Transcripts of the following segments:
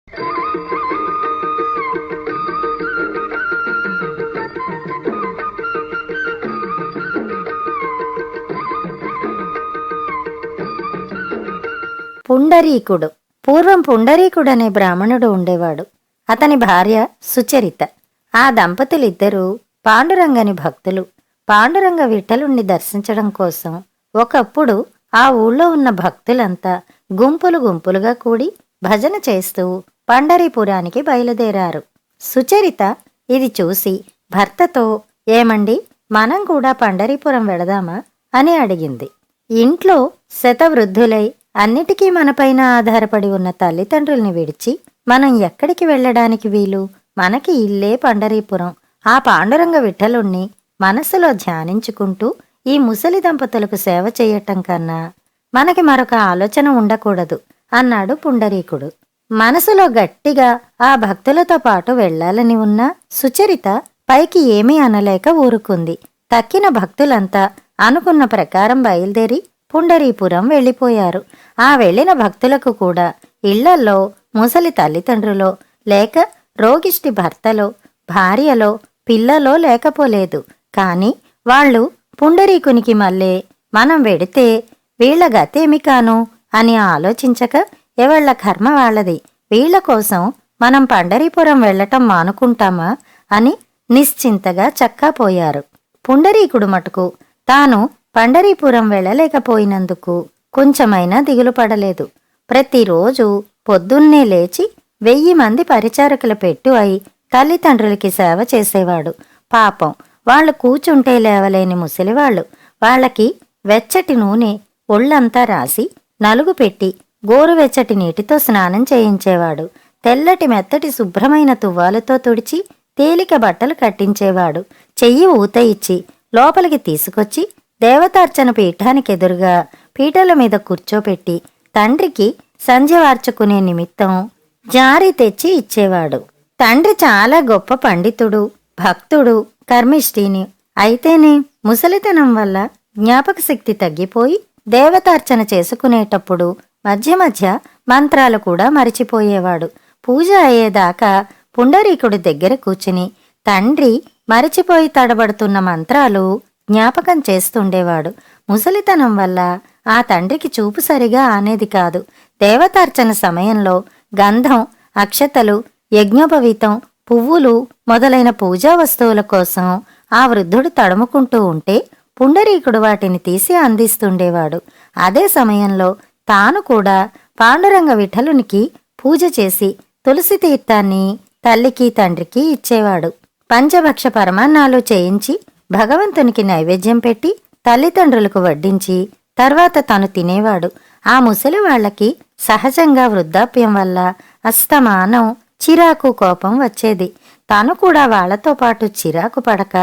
పుండరీకుడు. పూర్వం పుండరీకుడనే బ్రాహ్మణుడు ఉండేవాడు. అతని భార్య సుచరిత. ఆ దంపతులిద్దరూ పాండురంగని భక్తులు. పాండురంగ విఠలుణ్ణి దర్శించడం కోసం ఒకప్పుడు ఆ ఊళ్ళో ఉన్న భక్తులంతా గుంపులు గుంపులుగా కూడి భజన చేస్తూ పండరీపురానికి బయలుదేరారు. సుచరిత ఇది చూసి భర్తతో, ఏమండి, మనం కూడా పండరీపురం వెళదామా అని అడిగింది. ఇంట్లో శతవృద్ధులై అన్నిటికీ మనపైన ఆధారపడి ఉన్న తల్లిదండ్రుల్ని విడిచి మనం ఎక్కడికి వెళ్ళడానికి వీలు? మనకి ఇల్లే పండరీపురం. ఆ పాండురంగ విఠలుణ్ణి మనసులో ధ్యానించుకుంటూ ఈ ముసలి దంపతులకు సేవ చేయటం కన్నా మనకి మరొక ఆలోచన ఉండకూడదు అన్నాడు పుండరీకుడు. మనసులో గట్టిగా ఆ భక్తులతో పాటు వెళ్లాలని ఉన్న సుచరిత పైకి ఏమీ అనలేక ఊరుకుంది. తక్కిన భక్తులంతా అనుకున్న ప్రకారం బయలుదేరి పుండరీపురం వెళ్ళిపోయారు. ఆ వెళ్లిన భక్తులకు కూడా ఇళ్లల్లో ముసలి తల్లిదండ్రులో లేక రోగిష్టి భర్తలో భార్యలో పిల్లలో లేకపోలేదు. కాని వాళ్ళు పుండరీకునికి మళ్ళీ మనం వెడితే వీళ్ల గతేమి కాను అని ఆలోచించక ఎవళ్ల కర్మ వాళ్లది, వీళ్ల కోసం మనం పండరీపురం వెళ్లటం మానుకుంటామా అని నిశ్చింతగా చక్కాపోయారు. పుండరీకుడు మటుకు తాను పండరీపురం వెళ్ళలేకపోయినందుకు కొంచెమైనా దిగులు పడలేదు. ప్రతిరోజు పొద్దున్నే లేచి 1000 మంది పరిచారకుల పెట్టు అయి తల్లిదండ్రులకి సేవ చేసేవాడు. పాపం, వాళ్ళు కూచుంటే లేవలేని ముసలివాళ్లు. వాళ్లకి వెచ్చటి నూనె ఒళ్లంతా రాసి నలుగు పెట్టి గోరువెచ్చటి నీటితో స్నానం చేయించేవాడు. తెల్లటి మెత్తటి శుభ్రమైన తువ్వాలతో తుడిచి తేలిక బట్టలు కట్టించేవాడు. చెయ్యి ఊత ఇచ్చి లోపలికి తీసుకొచ్చి దేవతార్చన పీఠానికెదురుగా పీటల మీద కూర్చోపెట్టి తండ్రికి సంధ్య వార్చుకునే నిమిత్తం జారి తెచ్చి ఇచ్చేవాడు. తండ్రి చాలా గొప్ప పండితుడు, భక్తుడు, కర్మిష్ఠిని. అయితేనే ముసలితనం వల్ల జ్ఞాపక శక్తి తగ్గిపోయి దేవతార్చన చేసుకునేటప్పుడు మధ్య మధ్య మంత్రాలు కూడా మరిచిపోయేవాడు. పూజ అయ్యేదాకా పుండరీకుడి దగ్గర కూర్చుని తండ్రి మరిచిపోయి తడబడుతున్న మంత్రాలు జ్ఞాపకం చేస్తుండేవాడు. ముసలితనం వల్ల ఆ తండ్రికి చూపు సరిగా ఆనేది కాదు. దేవతార్చన సమయంలో గంధం, అక్షతలు, యజ్ఞోపవీతం, పువ్వులు మొదలైన పూజా వస్తువుల కోసం ఆ వృద్ధుడు తడుముకుంటూ ఉంటే పుండరీకుడు వాటిని తీసి అందిస్తుండేవాడు. అదే సమయంలో తాను కూడా పాండురంగ విఠలునికి పూజ చేసి తులసి తీర్థాన్ని తల్లికి తండ్రికి ఇచ్చేవాడు. పంచభక్ష పరమాన్నాలు చేయించి భగవంతునికి నైవేద్యం పెట్టి తల్లిదండ్రులకు వడ్డించి తర్వాత తను తినేవాడు. ఆ ముసలి వాళ్లకి సహజంగా వృద్ధాప్యం వల్ల అస్తమానం చిరాకు, కోపం వచ్చేది. తాను కూడా వాళ్లతో పాటు చిరాకు పడక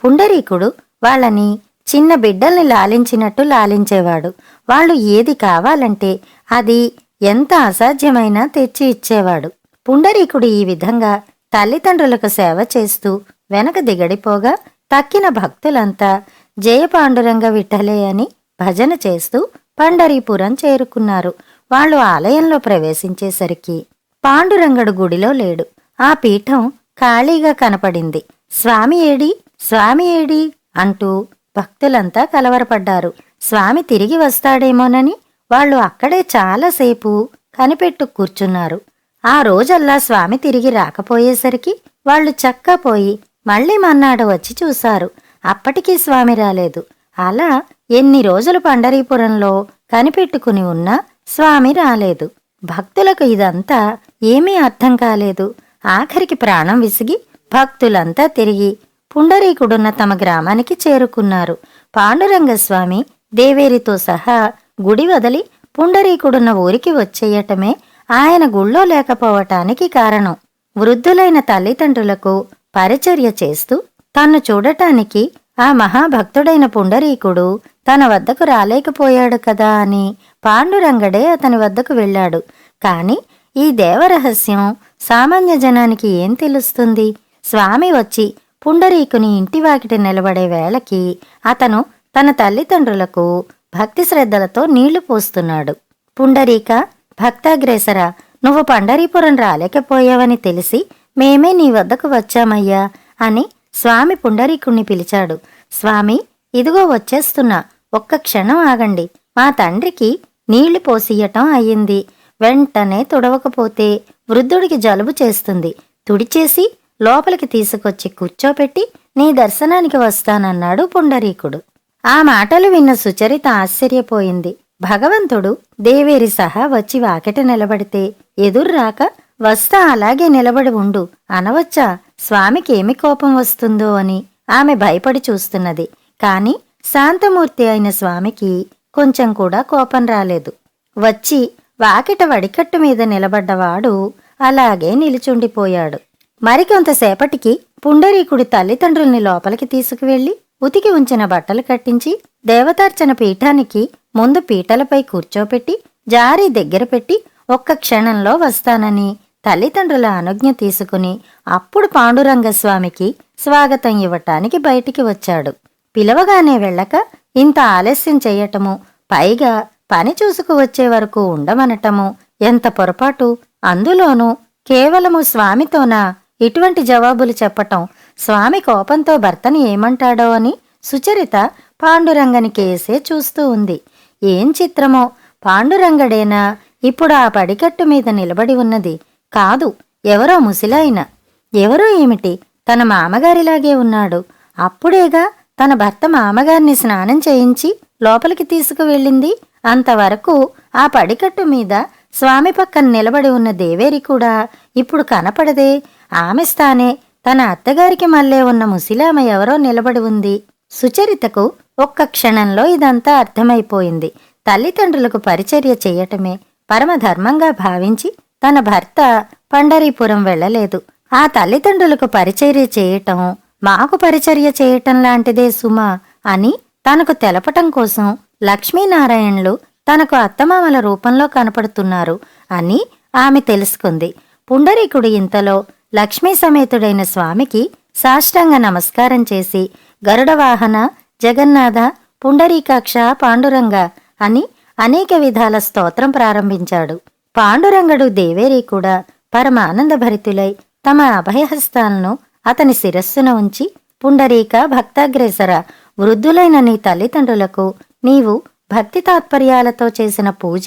పుండరీకుడు వాళ్ళని చిన్న బిడ్డల్ని లాలించినట్టు లాలించేవాడు. వాళ్ళు ఏది కావాలంటే అది ఎంత అసాధ్యమైనా తెచ్చి ఇచ్చేవాడు. పుండరీకుడు ఈ విధంగా తల్లిదండ్రులకు సేవ చేస్తూ వెనక దిగడిపోగా తక్కిన భక్తులంతా జయ పాండురంగ విఠలే అని భజన చేస్తూ పండరీపురం చేరుకున్నారు. వాళ్ళు ఆలయంలో ప్రవేశించేసరికి పాండురంగడు గుడిలో లేడు. ఆ పీఠం ఖాళీగా కనపడింది. స్వామి ఏడి, స్వామి ఏడి అంటూ భక్తులంతా కలవరపడ్డారు. స్వామి తిరిగి వస్తాడేమోనని వాళ్ళు అక్కడే చాలాసేపు కనిపెట్టు కూర్చున్నారు. ఆ రోజల్లా స్వామి తిరిగి రాకపోయేసరికి వాళ్ళు చక్కాపోయి మళ్లీ మన్నాడు వచ్చి చూశారు. అప్పటికీ స్వామి రాలేదు. అలా ఎన్ని రోజులు పండరీపురంలో కనిపెట్టుకుని ఉన్నా స్వామి రాలేదు. భక్తులకు ఇదంతా ఏమీ అర్థం కాలేదు. ఆఖరికి ప్రాణం విసిగి భక్తులంతా తిరిగి పుండరీకుడున్న తమ గ్రామానికి చేరుకున్నారు. పాండురంగస్వామి దేవేరితో సహా గుడి వదిలి పుండరీకుడున్న ఊరికి వచ్చేయటమే ఆయన గుళ్ళో లేకపోవటానికి కారణం. వృద్ధులైన తల్లిదండ్రులకు పరిచర్య చేస్తూ తన్ను చూడటానికి ఆ మహాభక్తుడైన పుండరీకుడు తన వద్దకు రాలేకపోయాడు కదా అని పాండురంగడే అతని వద్దకు వెళ్ళాడు. కాని ఈ దేవరహస్యం సామాన్య జనానికి ఏం తెలుస్తుంది? స్వామి వచ్చి పుండరీకుని ఇంటివాకిటి నిలబడే వేళకి అతను తన తల్లిదండ్రులకు భక్తి శ్రద్ధలతో నీళ్లు పోస్తున్నాడు. పుండరీక, భక్తాగ్రేసర, నువ్వు పండరీపురం రాలేకపోయావని తెలిసి మేమే నీ వద్దకు వచ్చామయ్యా అని స్వామి పుండరీకుణ్ణి పిలిచాడు. స్వామి, ఇదిగో వచ్చేస్తున్నా, ఒక్క క్షణం ఆగండి. మా తండ్రికి నీళ్లు పోసియటం అయ్యింది. వెంటనే తుడవకపోతే వృద్ధుడికి జలుబు చేస్తుంది. తుడిచేసి లోపలికి తీసుకొచ్చి కూర్చోపెట్టి నీ దర్శనానికి వస్తానన్నాడు పుండరీకుడు. ఆ మాటలు విన్న సుచరిత ఆశ్చర్యపోయింది. భగవంతుడు దేవేరి సహా వచ్చి వాకిట నిలబడితే ఎదుర్రాక వస్తా అలాగే నిలబడి ఉండు అనవచ్చా? స్వామికేమి కోపం వస్తుందో అని ఆమె భయపడి చూస్తున్నది. కాని శాంతమూర్తి అయిన స్వామికి కొంచెం కూడా కోపం రాలేదు. వచ్చి వాకిట వడికట్టు మీద నిలబడ్డవాడు అలాగే నిలుచుండిపోయాడు. మరికొంతసేపటికి పుండరీకుడి తల్లిదండ్రుల్ని లోపలికి తీసుకువెళ్లి ఉతికి ఉంచిన బట్టలు కట్టించి దేవతార్చన పీఠానికి ముందు పీటలపై కూర్చోపెట్టి జారీ దగ్గర పెట్టి ఒక్క క్షణంలో వస్తానని తల్లిదండ్రుల అనుజ్ఞ తీసుకుని అప్పుడు పాండురంగస్వామికి స్వాగతం ఇవ్వటానికి బయటికి వచ్చాడు. పిలవగానే వెళ్ళక ఇంత ఆలస్యం చెయ్యటము, పైగా పని చూసుకు వచ్చే వరకు ఉండమనటము ఎంత పొరపాటు! అందులోనూ కేవలము స్వామితోనా ఇటువంటి జవాబులు చెప్పటం? స్వామి కోపంతో భర్తని ఏమంటాడో అని సుచరిత పాండురంగని కేసే చూస్తూ ఉంది. ఏం చిత్రమో, పాండురంగడేనా ఇప్పుడు ఆ పడికట్టు మీద నిలబడి ఉన్నది? కాదు, ఎవరో ముసిలాయన. ఎవరో ఏమిటి, తన మామగారిలాగే ఉన్నాడు. అప్పుడేగా తన భర్త మామగారిని స్నానం చేయించి లోపలికి తీసుకువెళ్ళింది. అంతవరకు ఆ పడికట్టు మీద స్వామి పక్కన నిలబడి ఉన్న దేవేరి కూడా ఇప్పుడు కనపడదే. ఆమె స్థానే తన అత్తగారికి మళ్ళే ఉన్న ముసిలామ ఎవరో నిలబడి ఉంది. సుచరితకు ఒక్క క్షణంలో ఇదంతా అర్థమైపోయింది. తల్లిదండ్రులకు పరిచర్య చెయ్యటమే పరమధర్మంగా భావించి తన భర్త పండరీపురం వెళ్లలేదు. ఆ తల్లిదండ్రులకు పరిచర్య చేయటం మాకు పరిచర్య చేయటం లాంటిదే సుమా అని తనకు తెలపటం కోసం లక్ష్మీనారాయణులు తనకు అత్తమామల రూపంలో కనపడుతున్నారు అని ఆమె తెలుసుకుంది. పుండరీకుడు ఇంతలో లక్ష్మీ సమేతుడైన స్వామికి సాష్టాంగ నమస్కారం చేసి గరుడవాహన, జగన్నాథ, పుండరీకాక్ష, పాండురంగ అని అనేక విధాల స్తోత్రం ప్రారంభించాడు. పాండురంగడు, దేవేరి కూడా పరమానందభరితులై తమ అభయహస్తాలను అతని శిరస్సున ఉంచి, పుండరీక భక్తాగ్రేసర, వృద్ధులైన నీ తల్లిదండ్రులకు నీవు భక్తి తాత్పర్యాలతో చేసిన పూజ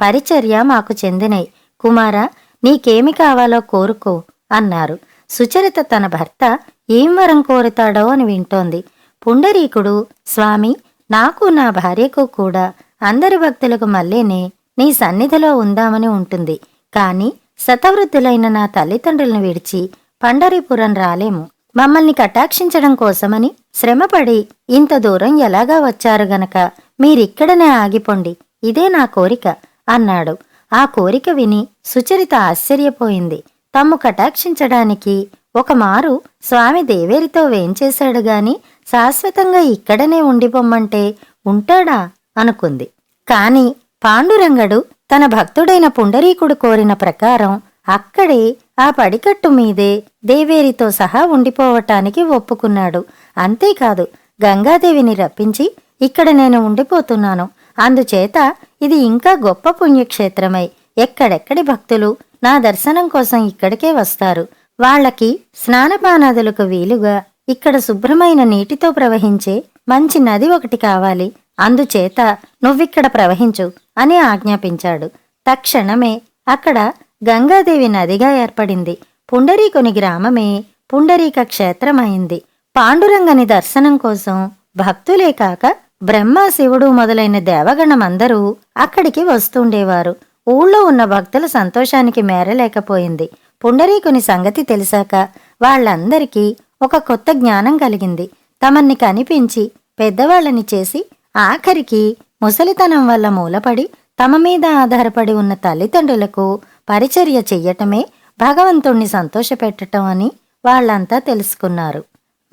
పరిచర్య మాకు చెందినై. కుమార, నీకేమి కావాలో కోరుకో అన్నారు. సుచరిత తన భర్త ఏం వరం కోరుతాడో అని వింటోంది. పుండరీకుడు, స్వామి, నాకు నా భార్యకు కూడా అందరి భక్తులకు మళ్ళీనే నీ సన్నిధిలో ఉందామని ఉంటుంది. కాని శతవృద్ధులైన నా తల్లిదండ్రులను విడిచి పండరీపురం రాలేము. మమ్మల్ని కటాక్షించడం కోసమని శ్రమపడి ఇంత దూరం ఎలాగా వచ్చారు గనక మీరిక్కడనే ఆగిపోండి, ఇదే నా కోరిక అన్నాడు. ఆ కోరిక విని సుచరిత ఆశ్చర్యపోయింది. తమ్ము కటాక్షించడానికి ఒకమారు స్వామి దేవేరితో వేంచేశాడు గాని శాశ్వతంగా ఇక్కడనే ఉండిపోమ్మంటే ఉంటాడా అనుకుంది. కాని పాండురంగడు తన భక్తుడైన పుండరీకుడు కోరిన ప్రకారం అక్కడే ఆ పడికట్టు మీదే దేవేరితో సహా ఉండిపోవటానికి ఒప్పుకున్నాడు. అంతేకాదు, గంగాదేవిని రప్పించి ఇక్కడ నేను ఉండిపోతున్నాను, అందుచేత ఇది ఇంకా గొప్ప పుణ్యక్షేత్రమై ఎక్కడెక్కడి భక్తులు నా దర్శనం కోసం ఇక్కడికే వస్తారు. వాళ్లకి స్నానపానాదులకు వీలుగా ఇక్కడ శుభ్రమైన నీటితో ప్రవహించే మంచి నది ఒకటి కావాలి. అందుచేత నువ్విక్కడ ప్రవహించు అని ఆజ్ఞాపించాడు. తక్షణమే అక్కడ గంగాదేవి నదిగా ఏర్పడింది. పుండరీకుని గ్రామమే పుండరీక క్షేత్రమైంది. పాండురంగని దర్శనం కోసం భక్తులే కాక బ్రహ్మ, శివుడు మొదలైన దేవగణమందరూ అక్కడికి వస్తుండేవారు. ఊళ్ళో ఉన్న భక్తుల సంతోషానికి మేరలేకపోయింది. పుండరీకుని సంగతి తెలిసాక వాళ్లందరికీ ఒక కొత్త జ్ఞానం కలిగింది. తమన్ని కనిపించి పెద్దవాళ్లని చేసి ఆఖరికి ముసలితనం వల్ల మూలపడి తమ మీద ఆధారపడి ఉన్న తల్లిదండ్రులకు పరిచర్య చెయ్యటమే భగవంతుణ్ణి సంతోషపెట్టటం అని వాళ్లంతా తెలుసుకున్నారు.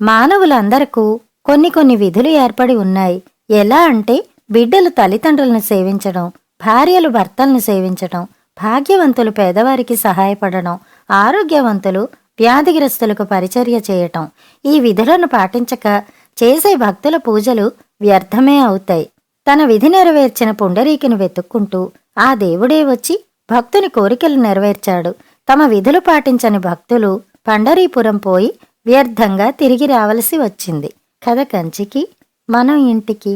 మానవులందరకు కొన్ని కొన్ని విధులు ఏర్పడి ఉన్నాయి. ఎలా అంటే బిడ్డలు తల్లిదండ్రులను సేవించడం, భార్యలు భర్తలను సేవించటం, భాగ్యవంతులు పేదవారికి సహాయపడడం, ఆరోగ్యవంతులు వ్యాధిగ్రస్తులకు పరిచర్య చేయటం. ఈ విధులను పాటించక చేసే భక్తుల పూజలు వ్యర్థమే అవుతాయి. తన విధి నెరవేర్చిన పుండరీకుని వెతుక్కుంటూ ఆ దేవుడే వచ్చి భక్తుని కోరికలు నెరవేర్చాడు. తమ విధులు పాటించని భక్తులు పండరీపురం పోయి వ్యర్థంగా తిరిగి రావలసి వచ్చింది. కథ కంచికి, మనం ఇంటికి.